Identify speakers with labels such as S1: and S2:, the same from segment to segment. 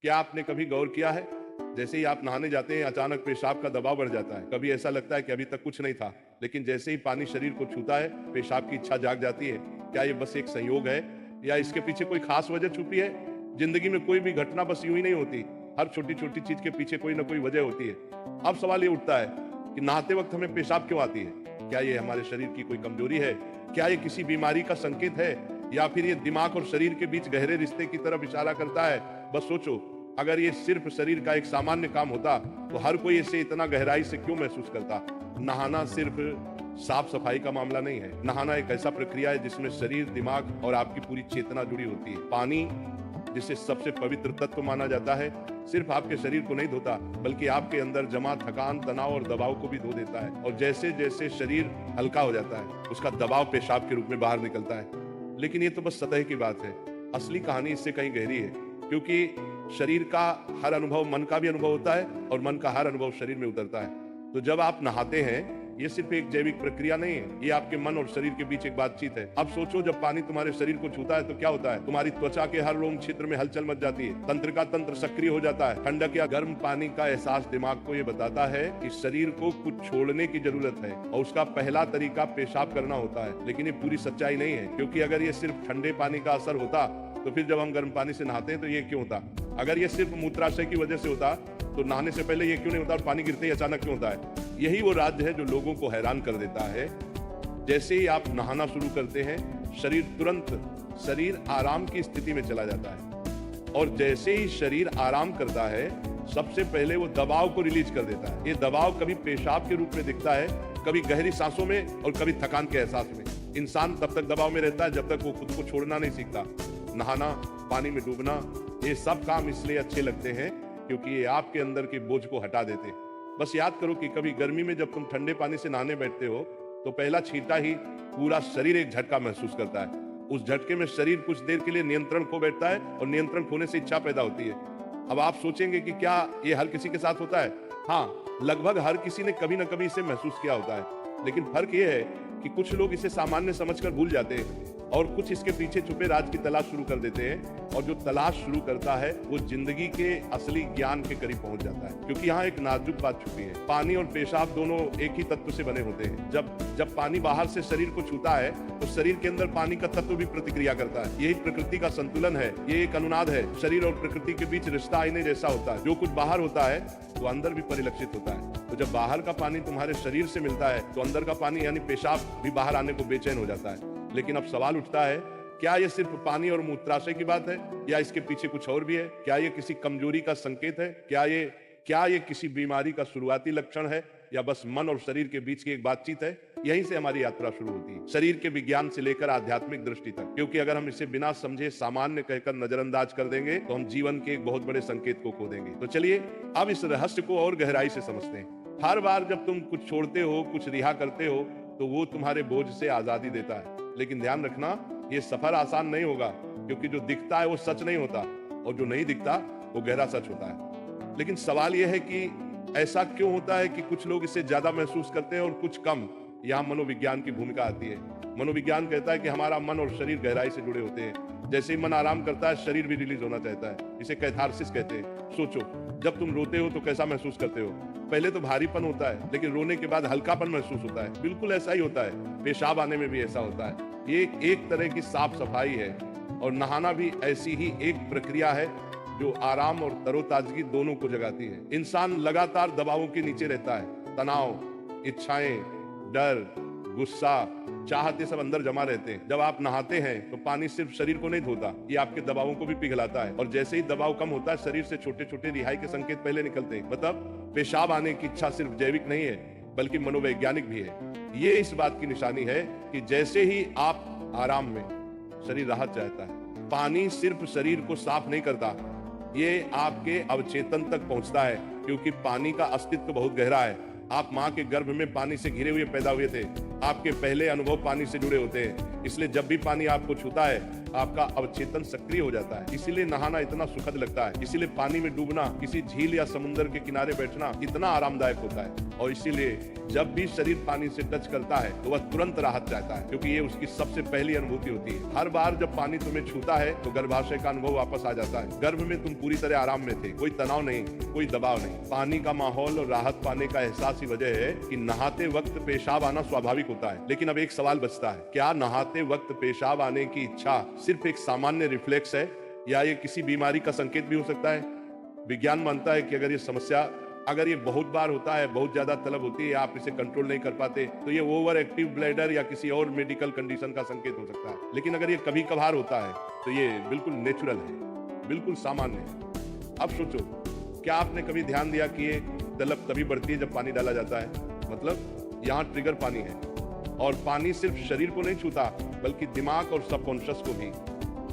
S1: क्या आपने कभी गौर किया है, जैसे ही आप नहाने जाते हैं अचानक पेशाब का दबाव बढ़ जाता है। कभी ऐसा लगता है कि अभी तक कुछ नहीं था, लेकिन जैसे ही पानी शरीर को छूता है पेशाब की इच्छा जाग जाती है। क्या ये बस एक संयोग है या इसके पीछे कोई खास वजह छुपी है? जिंदगी में कोई भी घटना बस यूं ही नहीं होती, हर छोटी छोटी चीज के पीछे कोई ना कोई वजह होती है। अब सवाल ये उठता है कि नहाते वक्त हमें पेशाब क्यों आती है? क्या ये हमारे शरीर की कोई कमजोरी है? क्या ये किसी बीमारी का संकेत है, या फिर ये दिमाग और शरीर के बीच गहरे रिश्ते की तरफ इशारा करता है? बस सोचो, अगर ये सिर्फ शरीर का एक सामान्य काम होता तो हर कोई इसे इतना गहराई से क्यों महसूस करता? नहाना सिर्फ साफ सफाई का मामला नहीं है। नहाना एक ऐसा प्रक्रिया है जिसमें शरीर, दिमाग और आपकी पूरी चेतना जुड़ी होती है। पानी, जिसे सबसे पवित्र तत्व माना जाता है, सिर्फ आपके शरीर को नहीं धोता, बल्कि आपके अंदर जमा थकान, तनाव और दबाव को भी धो देता है। और जैसे जैसे शरीर हल्का हो जाता है, उसका दबाव पेशाब के रूप में बाहर निकलता है। लेकिन ये तो बस सतह की बात है। असली कहानी इससे कहीं गहरी है, क्योंकि शरीर का हर अनुभव मन का भी अनुभव होता है और मन का हर अनुभव शरीर में उतरता है। तो जब आप नहाते हैं, ये सिर्फ एक जैविक प्रक्रिया नहीं है, ये आपके मन और शरीर के बीच एक बातचीत है। अब सोचो, जब पानी तुम्हारे शरीर को छूता है तो क्या होता है? तुम्हारी त्वचा के हर रोम क्षेत्र में हलचल मच जाती है, तंत्र का तंत्र सक्रिय हो जाता है। ठंडक या गर्म पानी का एहसास दिमाग को ये बताता है कि शरीर को कुछ छोड़ने की जरूरत है, और उसका पहला तरीका पेशाब करना होता है। लेकिन ये पूरी सच्चाई नहीं है, क्योंकि अगर ये सिर्फ ठंडे पानी का असर होता तो फिर जब हम गर्म पानी से नहाते हैं तो ये क्यों होता? अगर ये सिर्फ मूत्राशय की वजह से होता तो नहाने से पहले ये क्यों नहीं होता, और पानी गिरते ही अचानक क्यों होता है? यही वो राज्य है जो लोगों को हैरान कर देता है। जैसे ही आप नहाना शुरू करते हैं, शरीर आराम की स्थिति में चला जाता है, और जैसे ही शरीर आराम करता है, सबसे पहले वो दबाव को रिलीज कर देता है। ये दबाव कभी पेशाब के रूप में दिखता है, कभी गहरी सांसों में, और कभी थकान के एहसास में। इंसान तब तक दबाव में रहता है जब तक वो खुद को छोड़ना नहीं सीखता। नहाना, पानी में डूबना, ये सब काम इसलिए अच्छे लगते हैं क्योंकि ये आपके अंदर के बोझ को हटा देते हैं। बस याद करो कि कभी गर्मी में जब तुम ठंडे पानी से नहाने बैठते हो तो पहला छींटा ही पूरा शरीर एक झटका महसूस करता है। उस झटके में शरीर कुछ देर के लिए नियंत्रण खो बैठता है, और नियंत्रण खोने से इच्छा पैदा होती है। अब आप सोचेंगे कि क्या ये हर किसी के साथ होता है? हाँ, लगभग हर किसी ने कभी ना कभी इसे महसूस किया होता है। लेकिन फर्क ये है कि कुछ लोग इसे सामान्य समझकर भूल जाते हैं, और कुछ इसके पीछे छुपे राज की तलाश शुरू कर देते हैं। और जो तलाश शुरू करता है वो जिंदगी के असली ज्ञान के करीब पहुंच जाता है, क्योंकि यहाँ एक नाजुक बात छुपी है। पानी और पेशाब दोनों एक ही तत्व से बने होते हैं। जब पानी बाहर से शरीर को छूता है तो शरीर के अंदर पानी का तत्व भी प्रतिक्रिया करता है। यही प्रकृति का संतुलन है, ये एक अनुनाद है। शरीर और प्रकृति के बीच रिश्ता आईने जैसा होता है। जो कुछ बाहर होता है वो अंदर भी परिलक्षित होता है। तो जब बाहर का पानी तुम्हारे शरीर से मिलता है तो अंदर का पानी यानी पेशाब भी बाहर आने को बेचैन हो जाता है। लेकिन अब सवाल उठता है, क्या ये सिर्फ पानी और मूत्राशय की बात है, या इसके पीछे कुछ और भी है? क्या ये किसी कमजोरी का संकेत है? क्या ये किसी बीमारी का शुरुआती लक्षण है, या बस मन और शरीर के बीच की एक बातचीत है? यहीं से हमारी यात्रा शुरू होती है, शरीर के विज्ञान से लेकर आध्यात्मिक दृष्टि तक। क्योंकि अगर हम इसे बिना समझे सामान्य कहकर नजरअंदाज कर देंगे तो हम जीवन के एक बहुत बड़े संकेत को खो देंगे। तो चलिए अब इस रहस्य को और गहराई से समझते हैं। हर बार जब तुम कुछ छोड़ते हो, कुछ रिहा करते हो, तो वो तुम्हारे बोझ से आजादी देता है। लेकिन ध्यान रखना, ये सफर आसान नहीं होगा, क्योंकि जो दिखता है वो सच नहीं होता, और जो नहीं दिखता वो गहरा सच होता है। लेकिन सवाल यह है कि ऐसा क्यों होता है कि कुछ लोग इसे ज्यादा महसूस करते हैं और कुछ कम? यहाँ मनोविज्ञान की भूमिका आती है। मनोविज्ञान कहता है कि हमारा मन और शरीर गहराई से जुड़े होते हैं। जैसे ही मन आराम करता है, शरीर भी रिलीज होना चाहता है। इसे कैथारसिस कहते हैं। सोचो, जब तुम रोते हो तो कैसा महसूस करते हो? पहले तो भारीपन होता है, लेकिन रोने के बाद हल्कापन महसूस होता है। बिल्कुल ऐसा ही होता है। पेशाब आने में भी ऐसा होता है। ये एक तरह की साफ सफाई है, और नहाना भी ऐसी ही एक प्रक्रिया है जो आराम और तरोताजगी दोनों को जगाती है। इंसान लगातार दबावों के नीचे रहता है। तनाव, इच्छाएं, डर, गुस्सा, चाहते सब अंदर जमा रहते हैं। जब आप नहाते हैं तो पानी सिर्फ शरीर को नहीं धोता, ये आपके दबावों को भी पिघलाता है। और जैसे ही दबाव कम होता है, शरीर से छोटे छोटे रिहाई के संकेत पहले निकलते हैं। मतलब पेशाब आने की इच्छा सिर्फ जैविक नहीं है, बल्कि मनोवैज्ञानिक भी है। ये इस बात की निशानी है कि जैसे ही आप आराम में, शरीर राहत चाहता है। पानी सिर्फ शरीर को साफ नहीं करता, ये आपके अवचेतन तक पहुंचता है, क्योंकि पानी का अस्तित्व बहुत गहरा है। आप माँ के गर्भ में पानी से घिरे हुए पैदा हुए थे। आपके पहले अनुभव पानी से जुड़े होते हैं। इसलिए जब भी पानी आपको छूता है आपका अवचेतन सक्रिय हो जाता है। इसीलिए नहाना इतना सुखद लगता है, इसीलिए पानी में डूबना, किसी झील या समुद्र के किनारे बैठना इतना आरामदायक होता है। और इसीलिए जब भी शरीर पानी से टच करता है तो वह तुरंत राहत चाहता है, क्योंकि ये उसकी सबसे पहली अनुभूति होती है। हर बार जब पानी तुम्हें छूता है तो गर्भाशय का अनुभव वापस आ जाता है। गर्भ में तुम पूरी तरह आराम में थे, कोई तनाव नहीं, कोई दबाव नहीं। पानी का माहौल और राहत पाने का एहसास ही वजह है कि नहाते वक्त पेशाब आना स्वाभाविक होता है। लेकिन अब एक सवाल बचता है, क्या नहाते वक्त पेशाब आने की इच्छा सिर्फ एक सामान्य रिफ्लेक्स है या ये किसी बीमारी का संकेत भी हो सकता है? विज्ञान मानता है कि अगर ये बहुत बार होता है, बहुत ज्यादा तलब होती है, आप इसे कंट्रोल नहीं कर पाते, तो ये ओवर एक्टिव ब्लैडर या किसी और मेडिकल कंडीशन का संकेत हो सकता है। लेकिन अगर ये कभी कभार होता है तो ये बिल्कुल नेचुरल है, बिल्कुल सामान्य है। अब सोचो, क्या आपने कभी ध्यान दिया कि ये तलब तभी बढ़ती है जब पानी डाला जाता है? मतलब यहाँ ट्रिगर पानी है, और पानी सिर्फ शरीर को नहीं छूता बल्कि दिमाग और सबकॉन्शियस को भी।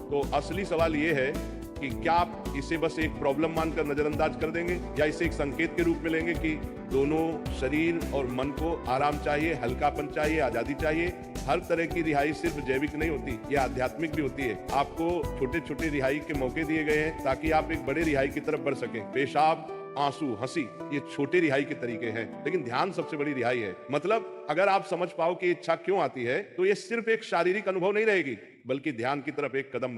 S1: तो असली सवाल ये है कि क्या आप इसे बस एक प्रॉब्लम मानकर नजरअंदाज कर देंगे या इसे एक संकेत के रूप में लेंगे कि दोनों शरीर और मन को आराम चाहिए, हल्कापन चाहिए, आजादी चाहिए। हर तरह की रिहाई सिर्फ जैविक नहीं होती, यह आध्यात्मिक भी होती है। आपको छोटे छोटे रिहाई के मौके दिए गए हैं ताकि आप एक बड़े रिहाई की तरफ बढ़ सकें। पेशाब, आंसू, हंसी, ये छोटे रिहाई के तरीके हैं, लेकिन ध्यान सबसे बड़ी रिहाई है। मतलब अगर आप समझ पाओ कि इच्छा क्यों आती है तो ये सिर्फ एक शारीरिक अनुभव नहीं रहेगी, बल्कि ध्यान की तरफ एक कदम